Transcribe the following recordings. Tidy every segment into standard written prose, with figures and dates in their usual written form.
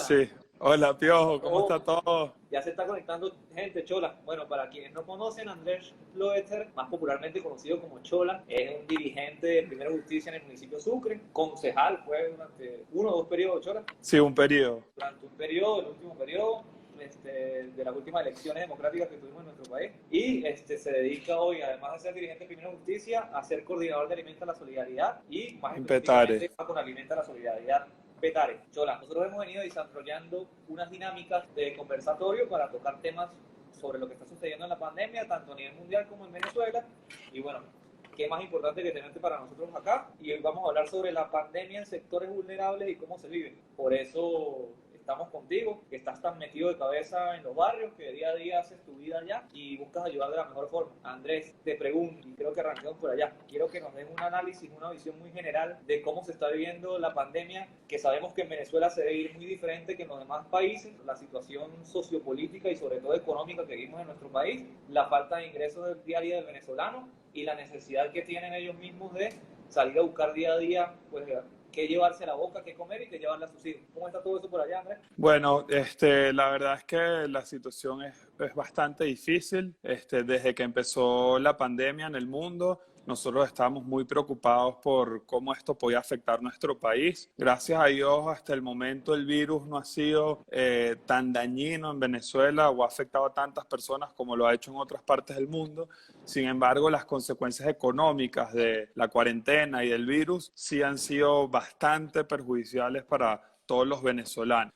Chola. sí. Hola, Piojo, ¿cómo Oh, está todo? ya se está conectando gente, Chola. Bueno, para quienes no conocen, Andrés Loester, más popularmente conocido como Chola, es un dirigente de Primera Justicia en el municipio de Sucre, concejal fue durante uno o dos periodos, Chola, Sí, un periodo. durante un periodo, el último periodo, de las últimas elecciones democráticas que tuvimos en nuestro país. Y se dedica hoy, además de ser dirigente de Primera Justicia, a ser coordinador de Alimenta la Solidaridad y más En Petare. específicamente con Alimenta la Solidaridad Petare. Chola, nosotros hemos venido desarrollando unas dinámicas de conversatorio para tocar temas sobre lo que está sucediendo en la pandemia, tanto a nivel mundial como en Venezuela. Y bueno, qué más importante que tenerte para nosotros acá. Y hoy vamos a hablar sobre la pandemia en sectores vulnerables y cómo se vive. Por eso estamos contigo, que estás tan metido de cabeza en los barrios, que día a día haces tu vida allá y buscas ayudar de la mejor forma. Andrés, te pregunto, y creo que arranquemos por allá, quiero que nos des un análisis, una visión muy general de cómo se está viviendo la pandemia, que sabemos que en Venezuela se debe ir muy diferente que en los demás países, la situación sociopolítica y sobre todo económica que vimos en nuestro país, la falta de ingresos del día a día del venezolano y la necesidad que tienen ellos mismos de salir a buscar día a día, pues, qué llevarse a la boca, qué comer y qué llevarle a sus hijos. ¿Cómo está todo eso por allá, Andrés? Bueno, la verdad es que la situación es bastante difícil. Desde que empezó la pandemia en el mundo, nosotros estábamos muy preocupados por cómo esto podía afectar nuestro país. Gracias a Dios, hasta el momento el virus no ha sido tan dañino en Venezuela o ha afectado a tantas personas como lo ha hecho en otras partes del mundo. Sin embargo, las consecuencias económicas de la cuarentena y del virus sí han sido bastante perjudiciales para todos los venezolanos.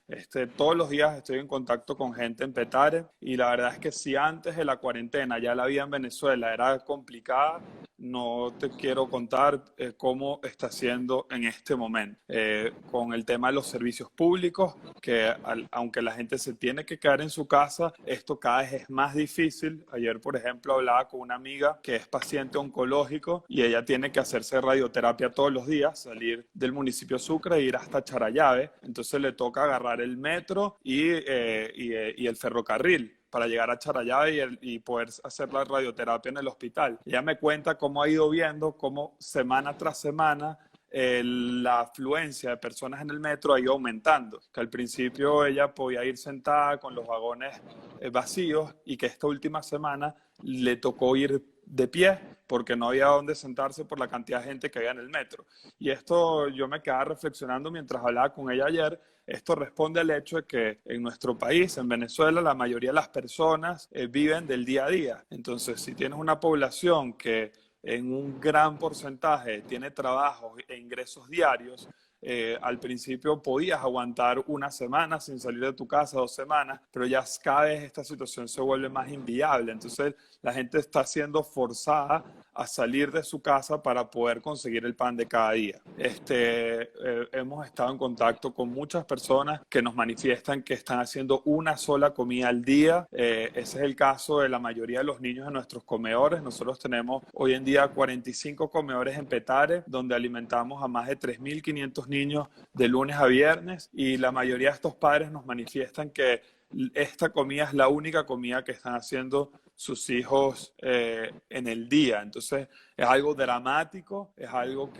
Todos los días estoy en contacto con gente en Petare y la verdad es que si antes de la cuarentena ya la vida en Venezuela era complicada, no te quiero contar cómo está siendo en este momento. Con el tema de los servicios públicos, que aunque la gente se tiene que quedar en su casa, esto cada vez es más difícil. Ayer, por ejemplo, hablaba con una amiga que es paciente oncológico y ella tiene que hacerse radioterapia todos los días, salir del municipio de Sucre e ir hasta Charallave. Entonces le toca agarrar el metro y el ferrocarril para llegar a Charallave y poder hacer la radioterapia en el hospital. Ella me cuenta cómo ha ido viendo cómo semana tras semana la afluencia de personas en el metro ha ido aumentando, que al principio ella podía ir sentada con los vagones vacíos y que esta última semana le tocó ir de pie porque no había dónde sentarse por la cantidad de gente que había en el metro. Y esto yo me quedaba reflexionando mientras hablaba con ella ayer. Esto responde al hecho de que en nuestro país, en Venezuela, la mayoría de las personas viven del día a día. Entonces, si tienes una población que en un gran porcentaje tiene trabajos e ingresos diarios, al principio podías aguantar una semana sin salir de tu casa, 2 semanas, pero ya cada vez esta situación se vuelve más inviable. Entonces la gente está siendo forzada a salir de su casa para poder conseguir el pan de cada día. Hemos estado en contacto con muchas personas que nos manifiestan que están haciendo una sola comida al día. Ese es el caso de la mayoría de los niños en nuestros comedores. Nosotros tenemos hoy en día 45 comedores en Petare, donde alimentamos a más de 3.500 niños de lunes a viernes y la mayoría de estos padres nos manifiestan que esta comida es la única comida que están haciendo sus hijos en el día. Entonces es algo dramático, es algo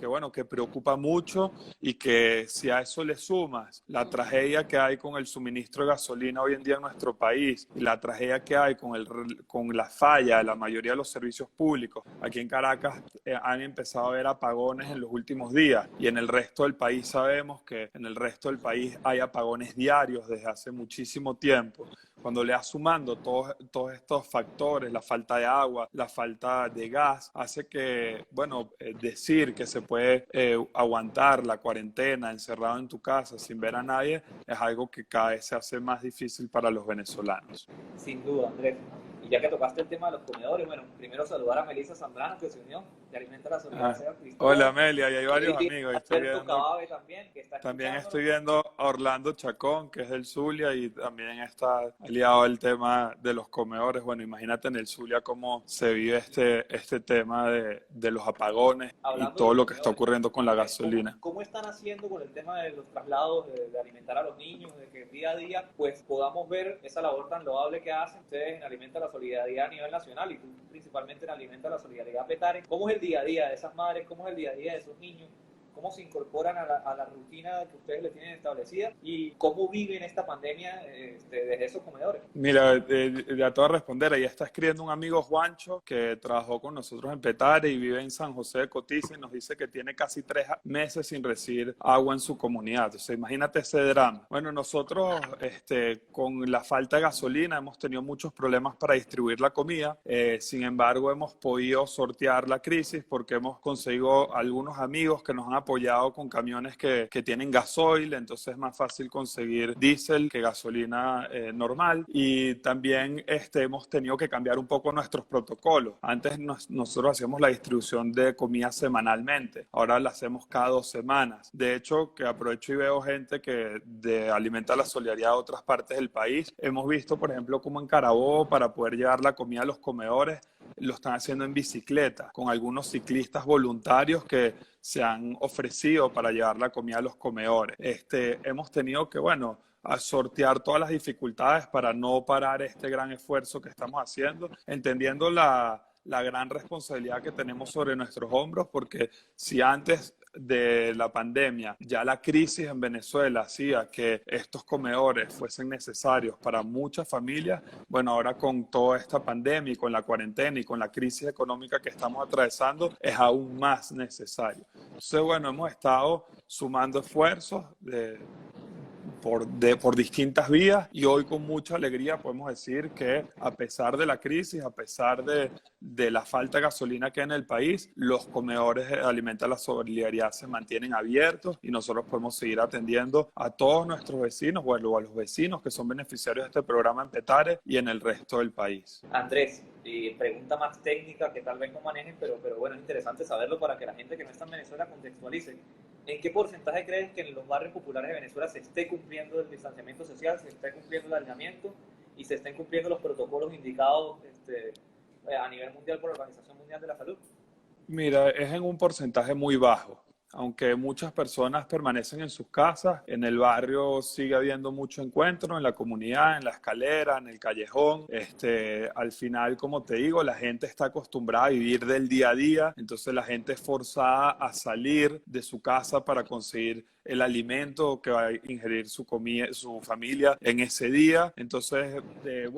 bueno, que preocupa mucho y que si a eso le sumas la tragedia que hay con el suministro de gasolina hoy en día en nuestro país y la tragedia que hay con la falla de la mayoría de los servicios públicos. Aquí en Caracas han empezado a haber apagones en los últimos días y en el resto del país sabemos que en el resto del país hay apagones diarios desde hace muchísimo tiempo. Cuando le vas sumando todos estos factores, la falta de agua, la falta de gas, hace que, bueno, decir que se puede aguantar la cuarentena encerrado en tu casa sin ver a nadie es algo que cada vez se hace más difícil para los venezolanos. Sin duda, Andrés. Y ya que tocaste el tema de los comedores, bueno, primero saludar a Melissa Zambrano, que se unió de Alimenta la Solidaridad Ah, San hola Cristóbal, Amelia, y hay varios y amigos. Estoy Alberto viendo, Cababe también, que está también escuchándonos. estoy viendo a Orlando Chacón, que es del Zulia, y también está aliado al tema de los comedores. Bueno, imagínate en el Zulia cómo se vive este tema de los apagones y Hablando de todo los lo que está comedores, ocurriendo con la Andrés, gasolina. ¿cómo están haciendo con el tema de los traslados, de alimentar a los niños, de que día a día pues podamos ver esa labor tan loable que hacen ustedes en Alimenta la Solidaridad a nivel nacional y tú principalmente en Alimenta la Solidaridad Petare? ¿Cómo es el día a día de esas madres? ¿Cómo es el día a día de esos niños? cómo se incorporan a la rutina que ustedes le tienen establecida y cómo viven esta pandemia desde esos comedores. Mira, ya te voy a responder. Ahí está escribiendo un amigo, Juancho, que trabajó con nosotros en Petare y vive en San José de Cotiza, y nos dice que tiene casi 3 meses sin recibir agua en su comunidad. Entonces, imagínate ese drama. Bueno, nosotros con la falta de gasolina hemos tenido muchos problemas para distribuir la comida. Sin embargo, hemos podido sortear la crisis porque hemos conseguido algunos amigos que nos han apoyado con camiones que tienen gasoil, entonces es más fácil conseguir diésel que gasolina normal. Y también hemos tenido que cambiar un poco nuestros protocolos. Antes nosotros hacíamos la distribución de comida semanalmente, ahora la hacemos cada 2 semanas. De hecho, que aprovecho y veo gente que alimenta la solidaridad de otras partes del país. Hemos visto, por ejemplo, como en Carabobo, para poder llevar la comida a los comedores, lo están haciendo en bicicleta, con algunos ciclistas voluntarios que se han ofrecido para llevar la comida a los comedores. Hemos tenido que, bueno, a sortear todas las dificultades para no parar este gran esfuerzo que estamos haciendo, entendiendo la gran responsabilidad que tenemos sobre nuestros hombros, porque si antes de la pandemia ya la crisis en Venezuela hacía que estos comedores fuesen necesarios para muchas familias, bueno, ahora con toda esta pandemia y con la cuarentena y con la crisis económica que estamos atravesando, es aún más necesario. Entonces, bueno, hemos estado sumando esfuerzos por distintas vías, y hoy con mucha alegría podemos decir que a pesar de la crisis, a pesar de la falta de gasolina que hay en el país, los comedores de Alimenta la Solidaridad se mantienen abiertos y nosotros podemos seguir atendiendo a todos nuestros vecinos, bueno, a los vecinos que son beneficiarios de este programa en Petare y en el resto del país. Andrés, pregunta más técnica que tal vez no manejen, pero bueno, es interesante saberlo para que la gente que no está en Venezuela contextualice. ¿En qué porcentaje crees que en los barrios populares de Venezuela se esté cumpliendo el distanciamiento social, se esté cumpliendo el aislamiento y se estén cumpliendo los protocolos indicados a nivel mundial por la Organización Mundial de la Salud? Mira, es en un porcentaje muy bajo. Aunque muchas personas permanecen en sus casas, en el barrio sigue habiendo mucho encuentro, en la comunidad, en la escalera, en el callejón. Al final, como te digo, la gente está acostumbrada a vivir del día a día, entonces la gente es forzada a salir de su casa para conseguir el alimento que va a ingerir su familia en ese día. Entonces, es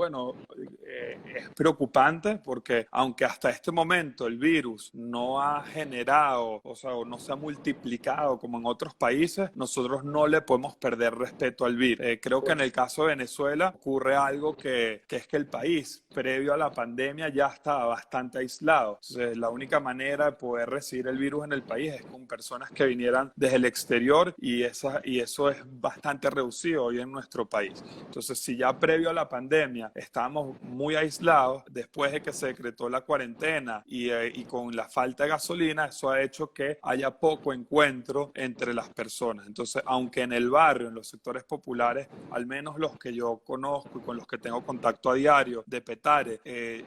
preocupante porque aunque hasta este momento el virus no ha generado, o sea, no se ha multiplicado como en otros países, nosotros no le podemos perder respeto al virus. Creo que en el caso de Venezuela ocurre algo que es que el país, previo a la pandemia, ya estaba bastante aislado. Entonces, la única manera de poder recibir el virus en el país es con personas que vinieran desde el exterior, y eso es bastante reducido hoy en nuestro país. Entonces, si ya previo a la pandemia estábamos muy aislados, después de que se decretó la cuarentena y con la falta de gasolina, eso ha hecho que haya poco encuentro entre las personas. Entonces, aunque en el barrio, en los sectores populares, al menos los que yo conozco y con los que tengo contacto a diario de Petare,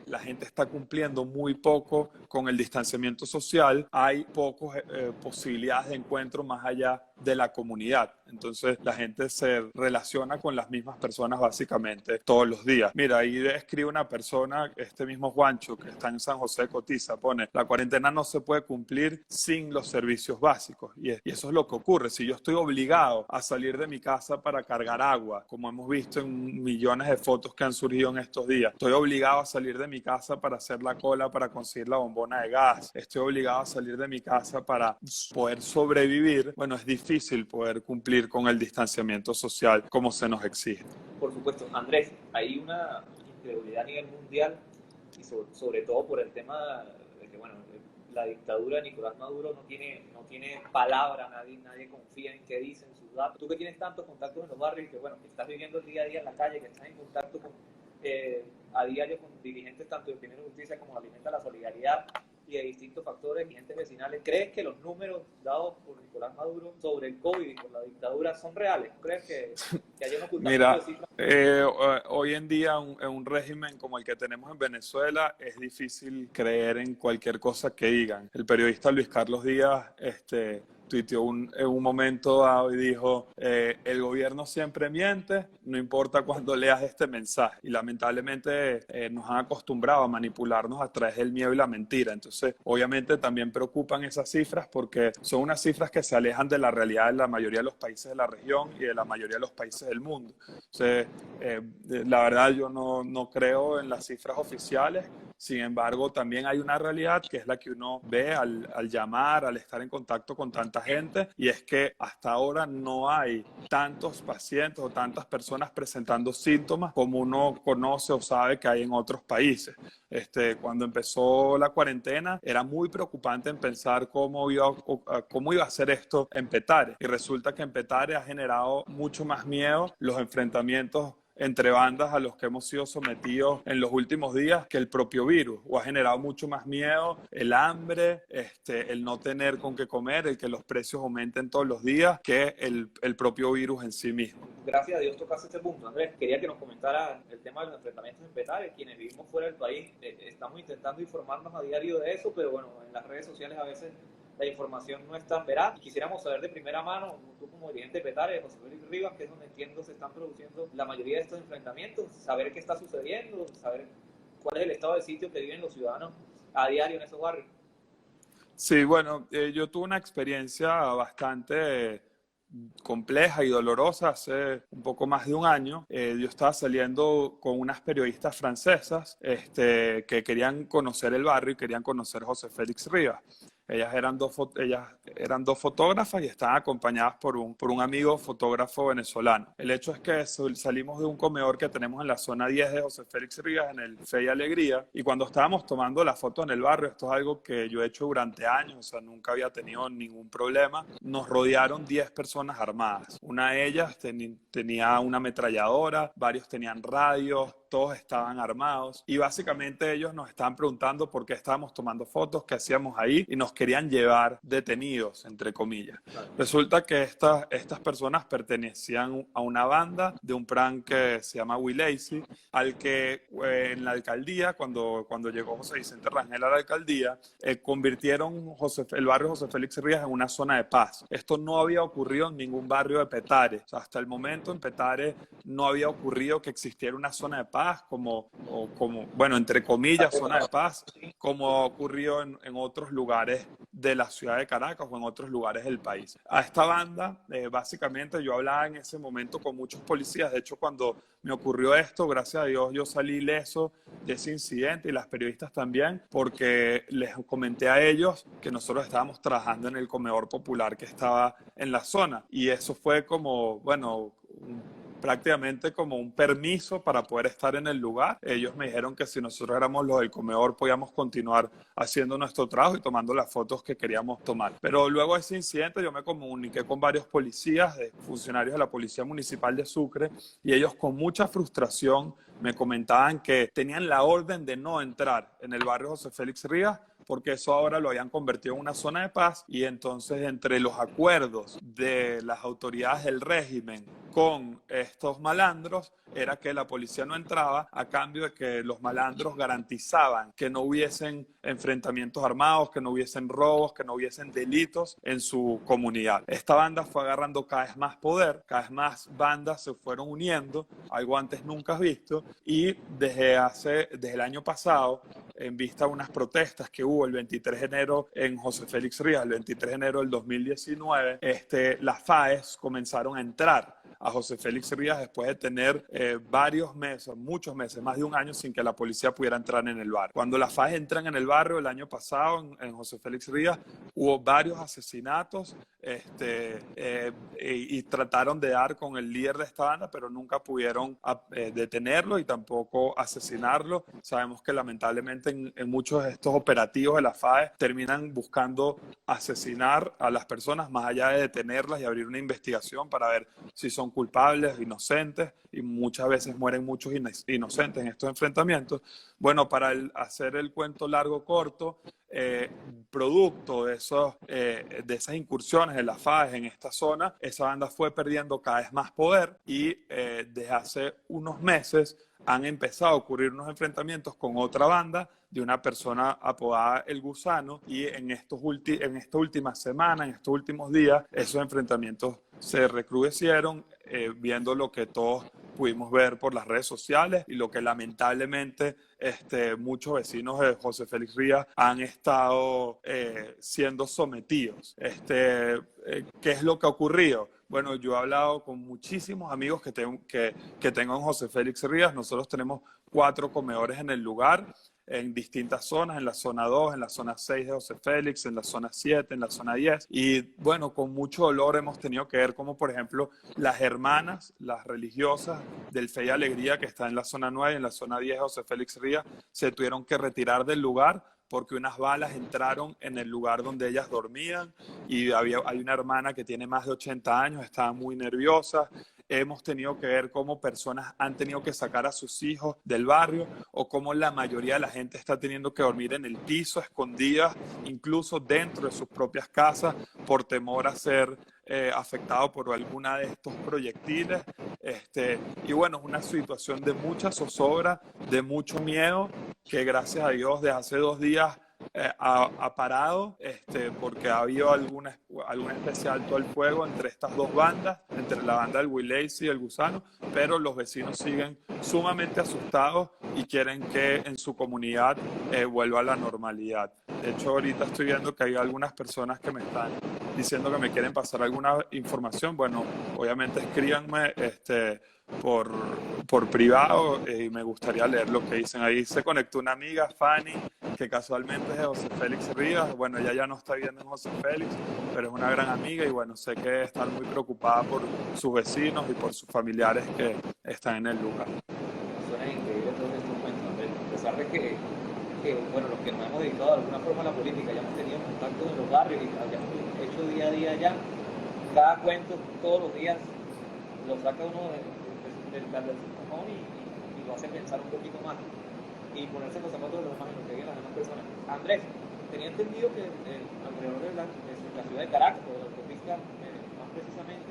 la gente está cumpliendo muy poco con el distanciamiento social, hay pocas posibilidades de encuentro más allá de la comunidad. Entonces la gente se relaciona con las mismas personas básicamente todos los días. Mira, ahí escribe una persona, este mismo Juancho, que está en San José de Cotiza, pone: la cuarentena no se puede cumplir sin los servicios básicos. Y eso es lo que ocurre. Si yo estoy obligado a salir de mi casa para cargar agua, como hemos visto en millones de fotos que han surgido en estos días, estoy obligado a salir de mi casa para hacer la cola para conseguir la bombona de gas, estoy obligado a salir de mi casa para poder sobrevivir, bueno, es difícil poder cumplir con el distanciamiento social como se nos exige. Por supuesto. Andrés, hay una incredulidad a nivel mundial y sobre todo por el tema de que, bueno, la dictadura de Nicolás Maduro no tiene palabra, nadie confía en qué dicen sus datos. Tú que tienes tantos contactos en los barrios y que, bueno, que estás viviendo el día a día en la calle, que estás en contacto a diario con dirigentes tanto de Primero Justicia como de Alimenta la Solidaridad y de distintos factores y entes vecinales, ¿crees que los números dados por Nicolás Maduro sobre el COVID y por la dictadura son reales? ¿Crees que hay un ocultamiento de cifras? Hoy en día en un régimen como el que tenemos en Venezuela es difícil creer en cualquier cosa que digan. El periodista Luis Carlos Díaz tuiteó en un momento dado y dijo, el gobierno siempre miente, no importa cuándo leas este mensaje. Y lamentablemente nos han acostumbrado a manipularnos a través del miedo y la mentira. Entonces, obviamente también preocupan esas cifras porque son unas cifras que se alejan de la realidad de la mayoría de los países de la región y de la mayoría de los países del mundo. Entonces, la verdad yo no creo en las cifras oficiales. Sin embargo, también hay una realidad que es la que uno ve al llamar, al estar en contacto con tanta gente, y es que hasta ahora no hay tantos pacientes o tantas personas presentando síntomas como uno conoce o sabe que hay en otros países. Cuando empezó la cuarentena era muy preocupante en pensar cómo iba a ser esto en Petare, y resulta que en Petare ha generado mucho más miedo los enfrentamientos entre bandas a los que hemos sido sometidos en los últimos días que el propio virus, o ha generado mucho más miedo el hambre, el no tener con qué comer, el que los precios aumenten todos los días, que el propio virus en sí mismo. Gracias a Dios tocaste ese punto, Andrés. Quería que nos comentara el tema de los enfrentamientos en Petare. Quienes vivimos fuera del país estamos intentando informarnos a diario de eso, pero bueno, en las redes sociales a veces la información no es tan veraz. Y quisiéramos saber de primera mano, tú como dirigente de Petare, José Félix Rivas, que es donde entiendo se están produciendo la mayoría de estos enfrentamientos, saber qué está sucediendo, saber cuál es el estado de sitio que viven los ciudadanos a diario en esos barrios. Sí, bueno, yo tuve una experiencia bastante compleja y dolorosa hace un poco más de un año. Yo estaba saliendo con unas periodistas francesas que querían conocer el barrio y querían conocer José Félix Rivas. Ellas eran dos fotógrafas y estaban acompañadas por un amigo fotógrafo venezolano. El hecho es que salimos de un comedor que tenemos en la zona 10 de José Félix Rivas, en el Fe y Alegría, y cuando estábamos tomando la foto en el barrio, esto es algo que yo he hecho durante años, o sea, nunca había tenido ningún problema, nos rodearon 10 personas armadas. Una de ellas tenía una ametralladora, varios tenían radios, todos estaban armados, y básicamente ellos nos estaban preguntando por qué estábamos tomando fotos, qué hacíamos ahí, y nos querían llevar detenidos, entre comillas. Resulta que estas personas pertenecían a una banda de un plan que se llama We Lazy, al que en la alcaldía, cuando llegó José Vicente Rangel a la alcaldía, convirtieron el barrio José Félix Rivas en una zona de paz. Esto no había ocurrido en ningún barrio de Petare. O sea, hasta el momento en Petare no había ocurrido que existiera una zona de paz, bueno, entre comillas, zona de paz, como ocurrió en otros lugares de la ciudad de Caracas o en otros lugares del país. A esta banda, básicamente, yo hablaba en ese momento con muchos policías. De hecho, cuando me ocurrió esto, gracias a Dios, yo salí ileso de ese incidente, y las periodistas también, porque les comenté a ellos que nosotros estábamos trabajando en el comedor popular que estaba en la zona, y eso fue como, bueno, prácticamente como un permiso para poder estar en el lugar. Ellos me dijeron que si nosotros éramos los del comedor podíamos continuar haciendo nuestro trabajo y tomando las fotos que queríamos tomar. Pero luego de ese incidente yo me comuniqué con varios policías, funcionarios de la Policía Municipal de Sucre, y ellos con mucha frustración me comentaban que tenían la orden de no entrar en el barrio José Félix Rivas, porque eso ahora lo habían convertido en una zona de paz, y entonces entre los acuerdos de las autoridades del régimen con estos malandros era que la policía no entraba a cambio de que los malandros garantizaban que no hubiesen enfrentamientos armados, que no hubiesen robos, que no hubiesen delitos en su comunidad. Esta banda fue agarrando cada vez más poder, cada vez más bandas se fueron uniendo, algo antes nunca visto, y desde el año pasado, en vista de unas protestas que hubo el 23 de enero en José Félix Rivas, el 23 de enero del 2019, las FAES comenzaron a entrar a José Félix Rivas después de tener varios meses, muchos meses, más de un año sin que la policía pudiera entrar en el barrio. Cuando las FAES entran en el barrio el año pasado en José Félix Rivas, hubo varios asesinatos y trataron de dar con el líder de esta banda, pero nunca pudieron detenerlo y tampoco asesinarlo. Sabemos que lamentablemente en muchos de estos operativos de la FAE terminan buscando asesinar a las personas más allá de detenerlas y abrir una investigación para ver si son culpables o inocentes, y muchas veces mueren muchos inocentes en estos enfrentamientos. Bueno, para hacer el cuento largo corto, producto de esas incursiones de la FAES en esta zona, esa banda fue perdiendo cada vez más poder, y desde hace unos meses han empezado a ocurrir unos enfrentamientos con otra banda de una persona apodada El Gusano, y en esta última semana, en estos últimos días, esos enfrentamientos se recrudecieron, viendo lo que todos pudimos ver por las redes sociales y lo que lamentablemente muchos vecinos de José Félix Rivas han estado siendo sometidos. ¿Qué es lo que ha ocurrido? Bueno, yo he hablado con muchísimos amigos que tengo en José Félix Rivas. Nosotros tenemos 4 comedores en el lugar, en distintas zonas, en la zona 2, en la zona 6 de José Félix, en la zona 7, en la zona 10. Y bueno, con mucho dolor hemos tenido que ver como, por ejemplo, las hermanas, las religiosas del Fe y Alegría, que está en la zona 9 y en la zona 10 de José Félix Rivas, se tuvieron que retirar del lugar porque unas balas entraron en el lugar donde ellas dormían, y hay una hermana que tiene más de 80 años, estaba muy nerviosa. Hemos tenido que ver cómo personas han tenido que sacar a sus hijos del barrio, o cómo la mayoría de la gente está teniendo que dormir en el piso, escondidas, incluso dentro de sus propias casas, por temor a ser afectado por alguna de estos proyectiles. Y bueno, es una situación de mucha zozobra, de mucho miedo, que gracias a Dios desde hace 2 días ha parado, porque ha habido algún especie de alto al fuego entre estas 2 bandas, entre la banda del Willacy y el Gusano, pero los vecinos siguen sumamente asustados y quieren que en su comunidad vuelva a la normalidad. De hecho, ahorita estoy viendo que hay algunas personas que me están diciendo que me quieren pasar alguna información. Bueno, obviamente escríbanme por privado, y me gustaría leer lo que dicen. Ahí se conectó una amiga, Fanny, que casualmente es de José Félix Rivas. Bueno, ella ya no está viviendo en José Félix, pero es una gran amiga, y bueno, sé que está muy preocupada por sus vecinos y por sus familiares que están en el lugar. Suena increíble todo esto, Andrés. A pesar de que, bueno, los que nos hemos dedicado de alguna forma a la política, ya hemos tenido contacto en los barrios y hayamos hecho día a día ya, cada cuento, todos los días, lo saca uno del cajón y lo hace pensar un poquito más y ponerse en los zapatos de los demás y lo que digan las demás personas. Andrés, tenía entendido que alrededor de la ciudad de Caracas, o de la autopista más precisamente,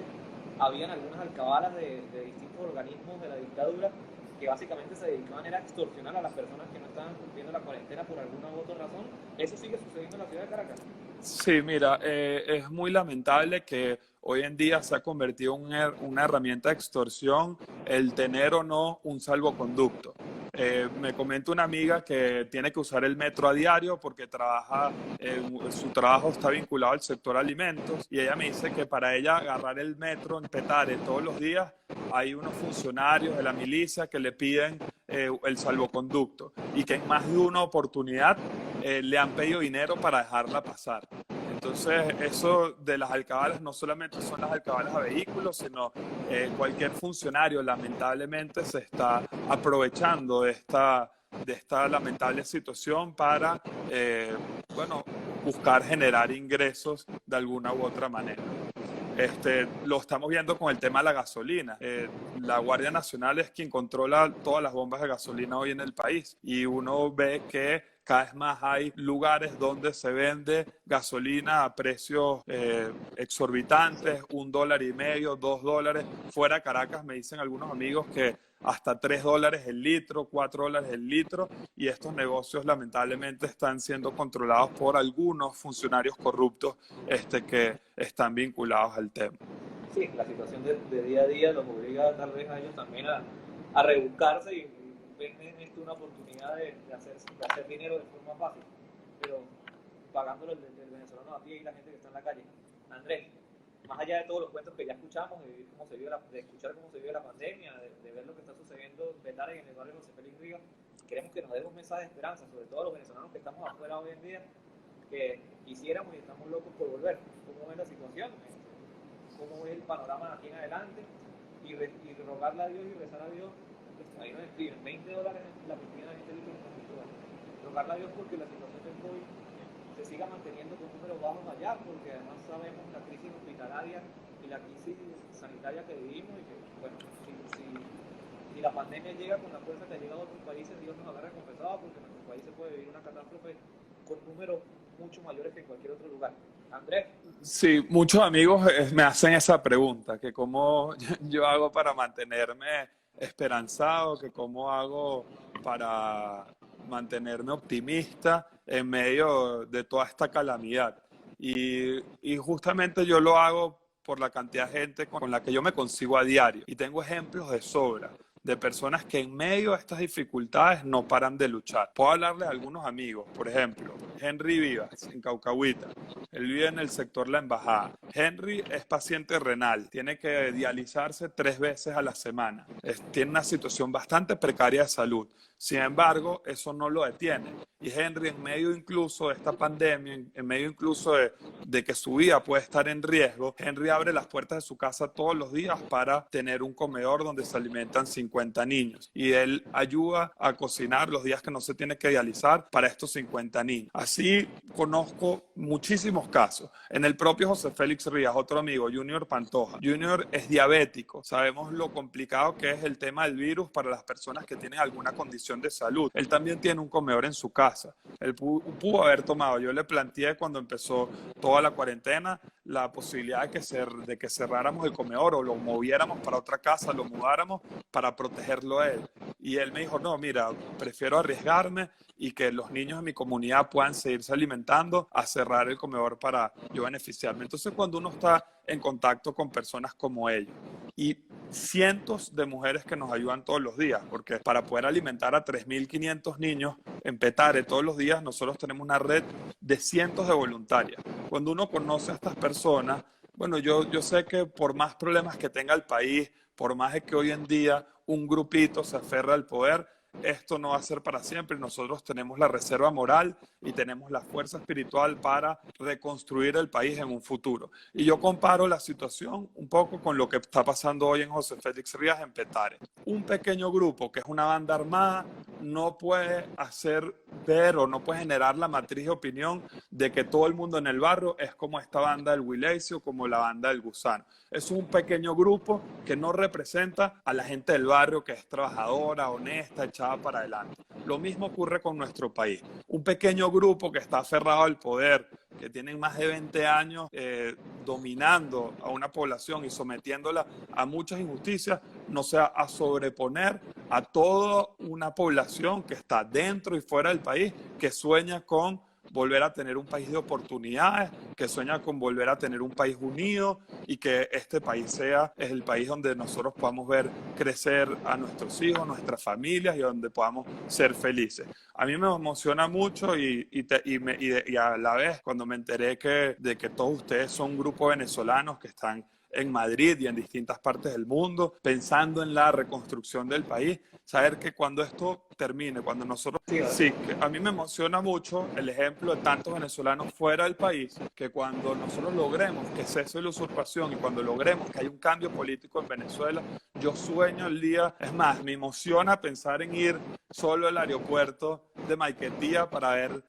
habían algunas alcabalas de distintos organismos de la dictadura que básicamente se dedicaban a extorsionar a las personas que no estaban cumpliendo la cuarentena por alguna u otra razón. ¿Eso sigue sucediendo en la ciudad de Caracas? Sí, mira, es muy lamentable que hoy en día se ha convertido en una herramienta de extorsión el tener o no un salvoconducto. Me comenta una amiga que tiene que usar el metro a diario porque su trabajo está vinculado al sector alimentos, y ella me dice que para ella agarrar el metro en Petare todos los días hay unos funcionarios de la milicia que le piden el salvoconducto, y que en más de una oportunidad le han pedido dinero para dejarla pasar. Entonces, eso de las alcabalas no solamente son las alcabalas a vehículos, sino cualquier funcionario lamentablemente se está aprovechando de esta lamentable situación para, bueno, buscar generar ingresos de alguna u otra manera. Lo estamos viendo con el tema de la gasolina. La Guardia Nacional es quien controla todas las bombas de gasolina hoy en el país, y uno ve que cada vez más hay lugares donde se vende gasolina a precios exorbitantes, $1.50, $2. Fuera de Caracas me dicen algunos amigos que hasta $3 el litro, $4 el litro, y estos negocios lamentablemente están siendo controlados por algunos funcionarios corruptos que están vinculados al tema. Sí, la situación de día a día los obliga tal vez a ellos también a rebuscarse y ven en esto una oportunidad de hacer dinero de forma fácil, pero pagándolo el venezolano a pie y la gente que está en la calle. Andrés, más allá de todos los cuentos que ya escuchamos, de escuchar cómo se vive la pandemia, de ver lo que está sucediendo en Petare, en el barrio José Félix Rivas, queremos que nos dé un mensaje de esperanza, sobre todo a los venezolanos que estamos afuera hoy en día, que quisiéramos y estamos locos por volver. ¿Cómo es la situación? ¿Cómo es el panorama aquí en adelante? Y rogarle a Dios y rezar a Dios. Ahí nos escriben $20 la piscina de gente que nos escribe. Rogarle a Dios porque la situación del COVID se siga manteniendo con números bajos allá, porque además sabemos la crisis hospitalaria y la crisis sanitaria que vivimos, y que, bueno, si la pandemia llega con la fuerza que ha llegado a otros países, Dios nos habrá recompensado, porque en nuestro país se puede vivir una catástrofe con números mucho mayores que en cualquier otro lugar. Andrés. Sí, muchos amigos me hacen esa pregunta, que cómo yo hago para mantenerme esperanzado, que cómo hago para mantenerme optimista en medio de toda esta calamidad. Y justamente yo lo hago por la cantidad de gente con la que yo me consigo a diario. Y tengo ejemplos de sobra de personas que en medio de estas dificultades no paran de luchar. Puedo hablarles a algunos amigos, por ejemplo, Henry Vivas, en Caucahuita. Él vive en el sector La Embajada. Henry es paciente renal, tiene que dializarse 3 veces a la semana. Tiene una situación bastante precaria de salud. Sin embargo, eso no lo detiene. Y Henry, en medio incluso de esta pandemia, en medio incluso de que su vida puede estar en riesgo, Henry abre las puertas de su casa todos los días para tener un comedor donde se alimentan 50 niños. Y él ayuda a cocinar los días que no se tiene que dializar para estos 50 niños. Así conozco muchísimos casos. En el propio José Félix Rías, otro amigo, Junior Pantoja. Junior es diabético. Sabemos lo complicado que es el tema del virus para las personas que tienen alguna condición de salud. Él también tiene un comedor en su casa. Él pudo haber tomado. Yo le planteé cuando empezó toda la cuarentena la posibilidad de que cerráramos el comedor o lo moviéramos para otra casa, lo mudáramos para protegerlo a él. Y él me dijo, no, mira, prefiero arriesgarme y que los niños de mi comunidad puedan seguirse alimentando a cerrar el comedor para yo beneficiarme. Entonces, cuando uno está en contacto con personas como ellos y cientos de mujeres que nos ayudan todos los días, porque para poder alimentar a 3.500 niños en Petare todos los días, nosotros tenemos una red de cientos de voluntarias. Cuando uno conoce a estas personas, bueno, yo sé que por más problemas que tenga el país, por más de que hoy en día un grupito se aferra al poder, esto no va a ser para siempre. Nosotros tenemos la reserva moral y tenemos la fuerza espiritual para reconstruir el país en un futuro. Y yo comparo la situación un poco con lo que está pasando hoy en José Félix Rías en Petare. Un pequeño grupo que es una banda armada no puede hacer ver o no puede generar la matriz de opinión de que todo el mundo en el barrio es como esta banda del Wilecio, como la banda del Gusano. Es un pequeño grupo que no representa a la gente del barrio que es trabajadora, honesta, echada para adelante. Lo mismo ocurre con nuestro país. Un pequeño grupo que está aferrado al poder, que tienen más de 20 años dominando a una población y sometiéndola a muchas injusticias, no se va a sobreponer a toda una población que está dentro y fuera del país, que sueña con volver a tener un país de oportunidades, que sueña con volver a tener un país unido y que este país sea el país donde nosotros podamos ver crecer a nuestros hijos, nuestras familias y donde podamos ser felices. A mí me emociona mucho y a la vez cuando me enteré de que todos ustedes son un grupo de venezolanos que están en Madrid y en distintas partes del mundo, pensando en la reconstrucción del país, saber que cuando esto termine, cuando nosotros... Sí, que a mí me emociona mucho el ejemplo de tantos venezolanos fuera del país, que cuando nosotros logremos que cese la usurpación y cuando logremos que haya un cambio político en Venezuela, yo sueño el día, es más, me emociona pensar en ir solo al aeropuerto de Maiquetía para ver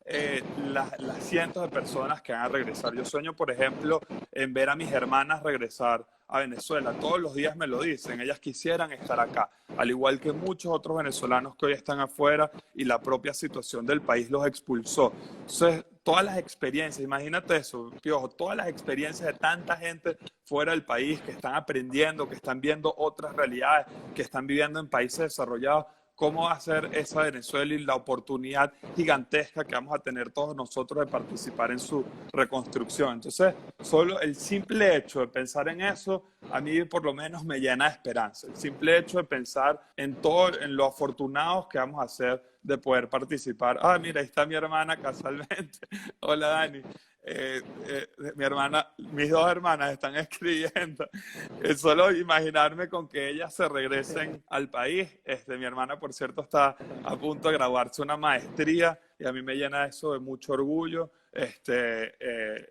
las cientos de personas que van a regresar. Yo sueño, por ejemplo, en ver a mis hermanas regresar a Venezuela. Todos los días me lo dicen, ellas quisieran estar acá, al igual que muchos otros venezolanos que hoy están afuera y la propia situación del país los expulsó. Entonces, todas las experiencias, imagínate eso, Piojo, todas las experiencias de tanta gente fuera del país que están aprendiendo, que están viendo otras realidades, que están viviendo en países desarrollados, cómo va a ser esa Venezuela y la oportunidad gigantesca que vamos a tener todos nosotros de participar en su reconstrucción. Entonces, solo el simple hecho de pensar en eso, a mí por lo menos me llena de esperanza. El simple hecho de pensar en todo, en lo afortunados que vamos a ser de poder participar. Ah, mira, ahí está mi hermana casualmente. Hola, Dani. Mi hermana, mis dos hermanas están escribiendo. Solo imaginarme con que ellas se regresen al país. Mi hermana, por cierto, está a punto de graduarse una maestría y a mí me llena eso de mucho orgullo.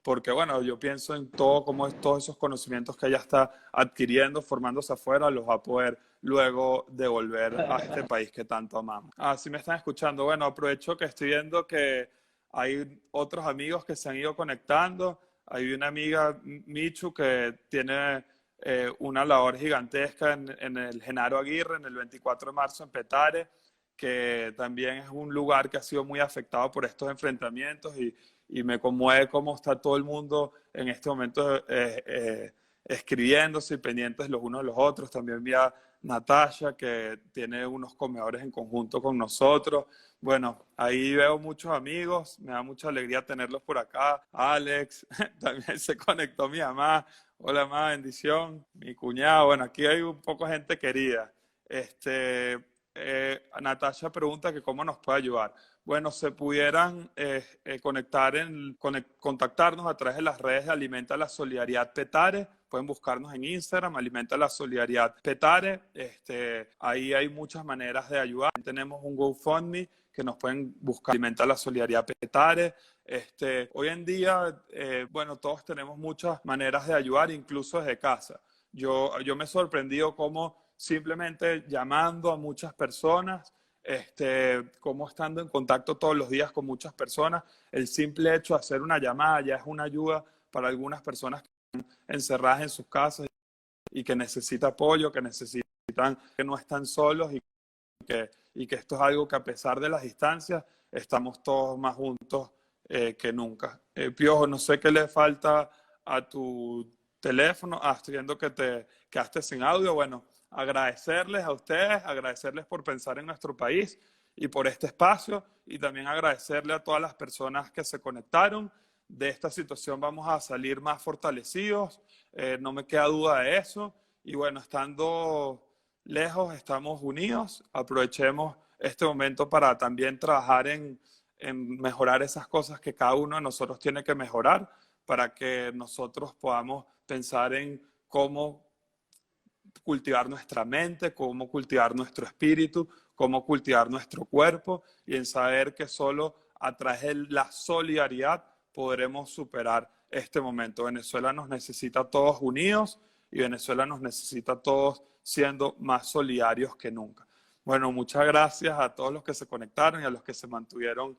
Porque bueno, yo pienso en todo, como es todos esos conocimientos que ella está adquiriendo, formándose afuera, los va a poder luego devolver a este país que tanto amamos. Ah, sí me están escuchando. Bueno, aprovecho que estoy viendo que hay otros amigos que se han ido conectando. Hay una amiga, Michu, que tiene una labor gigantesca en el Genaro Aguirre, en el 24 de marzo en Petare, que también es un lugar que ha sido muy afectado por estos enfrentamientos y me conmueve cómo está todo el mundo en este momento escribiéndose y pendientes los unos de los otros. También vi a Natasha, que tiene unos comedores en conjunto con nosotros. Bueno, ahí veo muchos amigos, me da mucha alegría tenerlos por acá. Alex, también se conectó mi mamá. Hola, mamá, bendición. Mi cuñado, bueno, aquí hay un poco de gente querida. Natasha pregunta que cómo nos puede ayudar. Bueno, se pudieran contactarnos a través de las redes de Alimenta la Solidaridad Petare. Pueden buscarnos en Instagram, Alimenta la Solidaridad Petare. Ahí hay muchas maneras de ayudar. Tenemos un GoFundMe que nos pueden buscar, Alimenta la Solidaridad Petare. Hoy en día, bueno, todos tenemos muchas maneras de ayudar, incluso desde casa. Yo me he sorprendido cómo simplemente llamando a muchas personas, como estando en contacto todos los días con muchas personas, el simple hecho de hacer una llamada ya es una ayuda para algunas personas que están encerradas en sus casas y que necesitan apoyo, que necesitan, que no están solos y que esto es algo que a pesar de las distancias estamos todos más juntos que nunca. Piojo, no sé qué le falta a tu teléfono. Estoy viendo que te quedaste sin audio. Bueno, agradecerles a ustedes, agradecerles por pensar en nuestro país y por este espacio, y también agradecerle a todas las personas que se conectaron. De esta situación vamos a salir más fortalecidos, no me queda duda de eso, y bueno, estando lejos, estamos unidos. Aprovechemos este momento para también trabajar en mejorar esas cosas que cada uno de nosotros tiene que mejorar, para que nosotros podamos pensar en cómo cultivar nuestra mente, cómo cultivar nuestro espíritu, cómo cultivar nuestro cuerpo, y en saber que solo a través de la solidaridad podremos superar este momento. Venezuela nos necesita a todos unidos y Venezuela nos necesita a todos siendo más solidarios que nunca. Bueno, muchas gracias a todos los que se conectaron y a los que se mantuvieron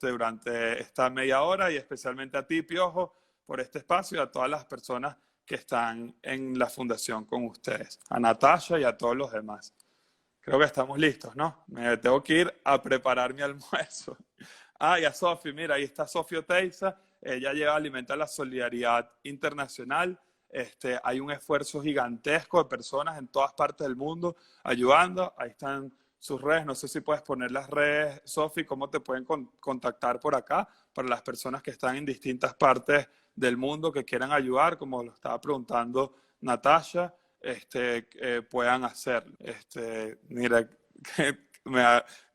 durante esta media hora, y especialmente a ti, Piojo, por este espacio, y a todas las personas que están en la fundación con ustedes, a Natasha y a todos los demás. Creo que estamos listos, ¿no? Me tengo que ir a preparar mi almuerzo. Y a Sofi, mira, ahí está Sofi Oteiza, ella lleva Alimenta la Solidaridad Internacional. Hay un esfuerzo gigantesco de personas en todas partes del mundo ayudando. Ahí están sus redes. No sé si puedes poner las redes, Sofi, cómo te pueden contactar por acá para las personas que están en distintas partes del mundo que quieran ayudar, como lo estaba preguntando Natasha, puedan hacerlo. Mira,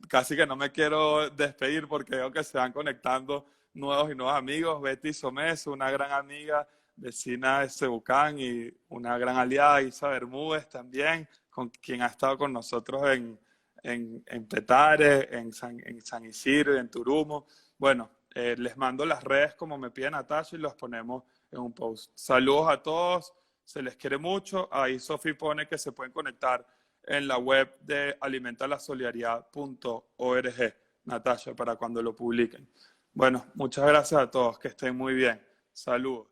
casi que no me quiero despedir porque veo que se van conectando nuevos y nuevos amigos. Betty Somes, una gran amiga, vecina de Cebucán y una gran aliada. Isa Bermúdez también, con quien ha estado con nosotros en Petare, en San Isidro, en Turumo. Bueno, les mando las redes como me pide Natasha y los ponemos en un post. Saludos a todos, se les quiere mucho. Ahí Sofi pone que se pueden conectar en la web de alimentalasolidaridad.org, Natasha, para cuando lo publiquen. Bueno, muchas gracias a todos, que estén muy bien. Saludos.